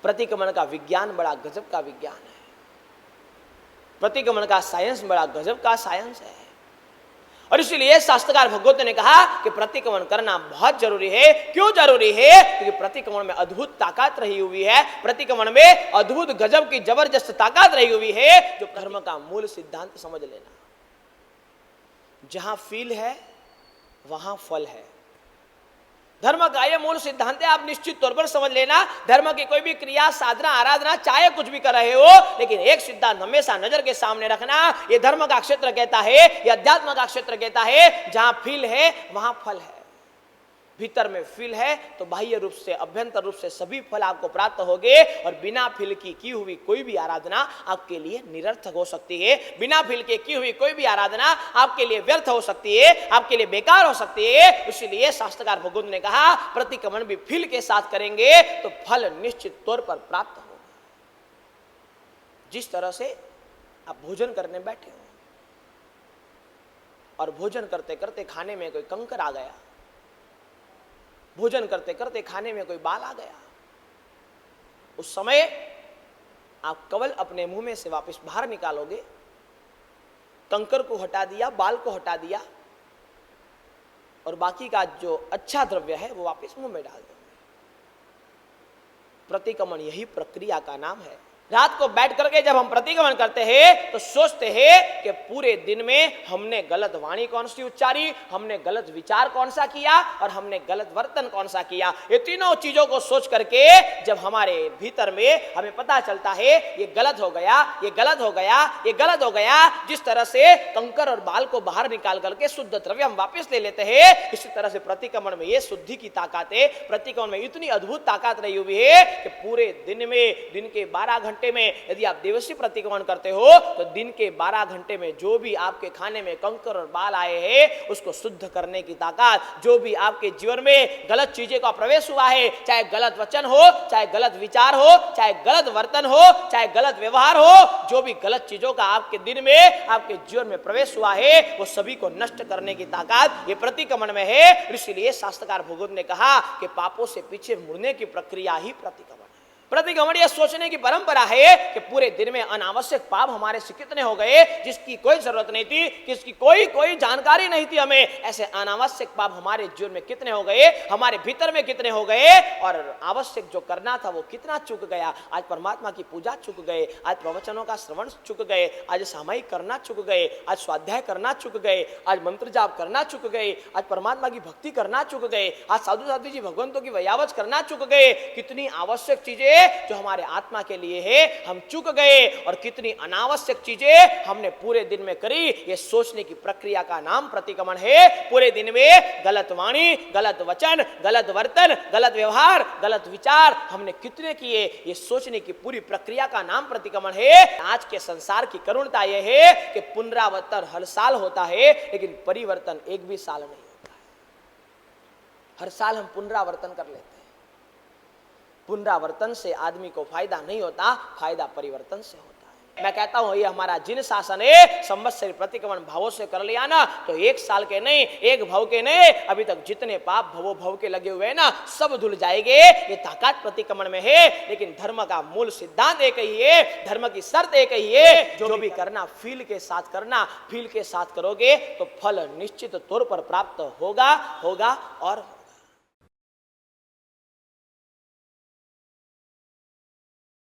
प्रतिक्रमण का विज्ञान बड़ा गजब का विज्ञान है, प्रतिक्रमण का साइंस बड़ा गजब का साइंस है। और इसलिए शास्त्रकार भगवत ने कहा कि प्रतिक्रमण करना बहुत जरूरी है। क्यों जरूरी है? क्योंकि प्रतिक्रमण में अद्भुत ताकत रही हुई है, प्रतिक्रमण में अद्भुत गजब की जबरदस्त ताकत रही हुई है, जो धर्म का मूल सिद्धांत समझ लेना। जहां फील है वहां फल है, धर्म का यह मूल सिद्धांत है। आप निश्चित तौर पर समझ लेना, धर्म की कोई भी क्रिया, साधना, आराधना, चाहे कुछ भी कर रहे हो, लेकिन एक सिद्धांत हमेशा नजर के सामने रखना, यह धर्म का क्षेत्र कहता है, यह अध्यात्म का क्षेत्र कहता है, जहां फील है वहां फल है। भीतर में फील है तो बाह्य रूप से, अभ्यंतर रूप से सभी फल आपको प्राप्त होंगे। और बिना फील की हुई कोई भी आराधना आपके लिए निरर्थक हो सकती है, बिना फील के की हुई कोई भी आराधना आपके लिए व्यर्थ हो सकती है, आपके लिए बेकार हो सकती है। इसलिए शास्त्रकार भगवत ने कहा प्रतिक्रमण भी फील के साथ करेंगे तो फल निश्चित तौर पर प्राप्त होगा। जिस तरह से आप भोजन करने बैठे हो और भोजन करते करते खाने में कोई कंकर आ गया, भोजन करते करते खाने में कोई बाल आ गया, उस समय आप केवल अपने मुंह में से वापस बाहर निकालोगे, कंकर को हटा दिया, बाल को हटा दिया, और बाकी का जो अच्छा द्रव्य है वो वापस मुंह में डाल दोगे। प्रतिक्रमण यही प्रक्रिया का नाम है। रात को बैठ करके जब हम प्रतिक्रमण करते हैं तो सोचते हैं कि पूरे दिन में हमने गलत वाणी कौन सी उच्चारी, हमने गलत विचार कौन सा किया और हमने गलत वर्तन कौन सा किया। ये तीनों चीजों को सोच करके जब हमारे भीतर में हमें पता चलता है ये गलत हो गया, ये गलत हो गया, ये गलत हो गया, जिस तरह से कंकर और बाल को बाहर निकाल करके शुद्ध द्रव्य हम वापस ले लेते हैं, इसी तरह से प्रतिक्रमण में ये शुद्धि की ताकत है। प्रतिक्रमण में इतनी अद्भुत ताकत रही हुई है कि पूरे दिन में, दिन के 12 घंटे में यदि आप देवसी प्रतिक्रमण करते हो तो दिन के 12 घंटे में जो भी आपके खाने में कंकर और बाल आए हैं उसको शुद्ध करने की ताकत, जो भी आपके जीवन में गलत चीजें का प्रवेश हुआ है, चाहे गलत वचन हो, चाहे गलत विचार हो, चाहे गलत वर्तन हो, चाहे गलत व्यवहार हो, जो भी गलत चीजों का आपके दिन में, आपके जीवन में प्रवेश हुआ है, वो सभी को नष्ट करने की ताकत ये प्रतिक्रमण में है। इसलिए शास्त्रकार भगवत ने कहा कि पापों से पीछे मुड़ने की प्रक्रिया ही प्रतिक्रमण। प्रतिक्रमण यह सोचने की परंपरा है कि पूरे दिन में अनावश्यक पाप हमारे से कितने हो गए, जिसकी कोई जरूरत नहीं थी, किसकी कोई जानकारी नहीं थी हमें, ऐसे अनावश्यक पाप हमारे जीवन में कितने हो गए, हमारे भीतर में कितने हो गए, और आवश्यक जो करना था वो कितना चूक गया। आज परमात्मा की पूजा चूक गए, आज प्रवचनों का श्रवण चूक गए, आज सामयिक करना चूक गए, आज स्वाध्याय करना चूक गए, आज मंत्र जाप करना चूक गए, आज परमात्मा की भक्ति करना चूक गए, आज साधु साधु जी भगवंतों की वयावच करना चूक गए। कितनी आवश्यक चीजें जो हमारे आत्मा के लिए है हम चूक गए, और कितनी अनावश्यक चीजें हमने पूरे दिन में करी। ये सोचने की प्रक्रिया का नाम प्रतिक्रमण है। पूरे दिन में गलत वाणी, गलत वचन, गलत वर्तन, गलत व्यवहार, गलत विचार हमने कितने किए, ये सोचने की पूरी प्रक्रिया का नाम प्रतिक्रमण है। आज के संसार की करुणता यह है कि पुनरावर्तन हर साल होता है, लेकिन परिवर्तन एक भी साल नहीं होता है। हर साल हम पुनरावर्तन कर लेते हैं। पुनरावर्तन से आदमी को फायदा नहीं होता, फायदा परिवर्तन से होता है। मैं कहता हूं ये हमारा जिन शासन है संवत्सरी प्रतिक्रमण भावों से कर लिया ना, तो एक साल के नहीं, एक भव के नहीं, अभी तक जितने पाप भवो भव के लगे हुए हैं ना सब धुल जाएंगे। ये ताकत प्रतिक्रमण में है। लेकिन धर्म का मूल सिद्धांत एक ही है, धर्म की शर्त एक ही है, जो भी करना फील के साथ करना, फील के साथ करोगे तो फल निश्चित तौर पर प्राप्त होगा और